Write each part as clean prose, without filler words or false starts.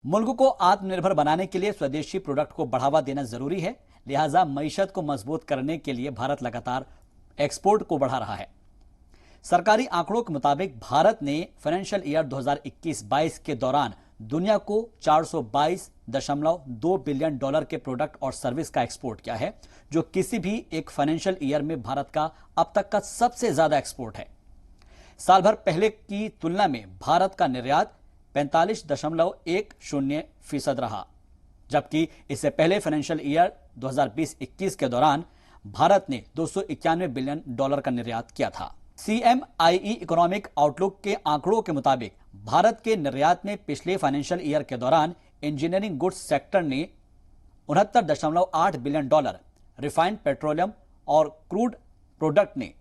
मुल्क को आत्मनिर्भर बनाने के लिए स्वदेशी प्रोडक्ट को बढ़ावा देना जरूरी है। लिहाजा मईशत को मजबूत करने के लिए भारत लगातार एक्सपोर्ट को बढ़ा रहा है। सरकारी आंकड़ों के मुताबिक भारत ने फाइनेंशियल ईयर 2021-22 के दौरान दुनिया को 422.2 बिलियन डॉलर के प्रोडक्ट और सर्विस का एक्सपोर्ट किया है, जो किसी भी एक फाइनेंशियल ईयर में भारत का अब तक का सबसे ज्यादा एक्सपोर्ट है। साल भर पहले की तुलना में भारत का निर्यात 45.10% रहा, जबकि इससे पहले फाइनेंशियल ईयर 2020-21 के दौरान भारत ने 291 बिलियन डॉलर का निर्यात किया था। CMIE इकोनॉमिक आउटलुक के आंकड़ों के मुताबिक भारत के निर्यात में पिछले फाइनेंशियल ईयर के दौरान इंजीनियरिंग गुड्स सेक्टर ने 69.8 बिलियन डॉलर, रिफाइंड पेट्रोलियम और क्रूड प्रोडक्ट ने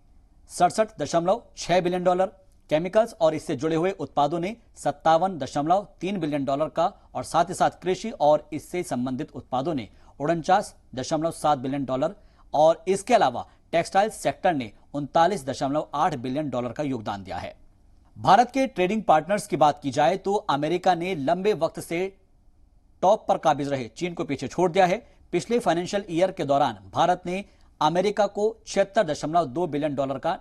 67.6 बिलियन डॉलर, केमिकल्स और इससे जुड़े हुए उत्पादों ने 57.3 बिलियन डॉलर का और साथ ही साथ कृषि और इससे संबंधित उत्पादों ने 49.7 बिलियन डॉलर और इसके अलावा टेक्सटाइल सेक्टर ने 39.8 बिलियन डॉलर का योगदान दिया है। भारत के ट्रेडिंग पार्टनर्स की बात की जाए तो अमेरिका ने लंबे वक्त से टॉप पर काबिज रहे चीन को पीछे छोड़ दिया है। पिछले फाइनेंशियल ईयर के दौरान भारत ने अमेरिका को 76.2 बिलियन डॉलर का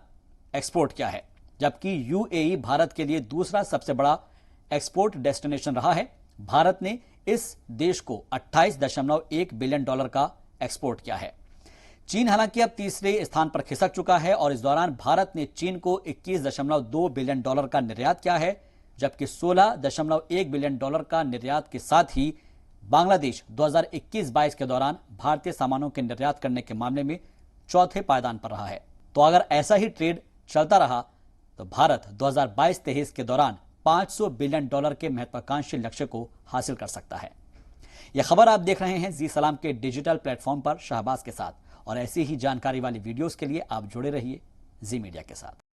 एक्सपोर्ट किया है, जबकि UAE भारत के लिए दूसरा सबसे बड़ा एक्सपोर्ट डेस्टिनेशन रहा है। भारत ने इस देश को 28.1 बिलियन डॉलर का एक्सपोर्ट किया है। चीन हालांकि अब तीसरे स्थान पर खिसक चुका है और इस दौरान भारत ने चीन को 21.2 बिलियन डॉलर का निर्यात किया है, जबकि 16.1 बिलियन डॉलर का निर्यात के साथ ही बांग्लादेश 2021-22 के दौरान भारतीय सामानों के निर्यात करने के मामले में चौथे पायदान पर रहा है। तो अगर ऐसा ही ट्रेड चलता रहा तो भारत 2022-23 के दौरान 500 बिलियन डॉलर के महत्वाकांक्षी लक्ष्य को हासिल कर सकता है। यह खबर आप देख रहे हैं जी सलाम के डिजिटल प्लेटफॉर्म पर शहबाज के साथ, और ऐसी ही जानकारी वाली वीडियोस के लिए आप जुड़े रहिए जी मीडिया के साथ।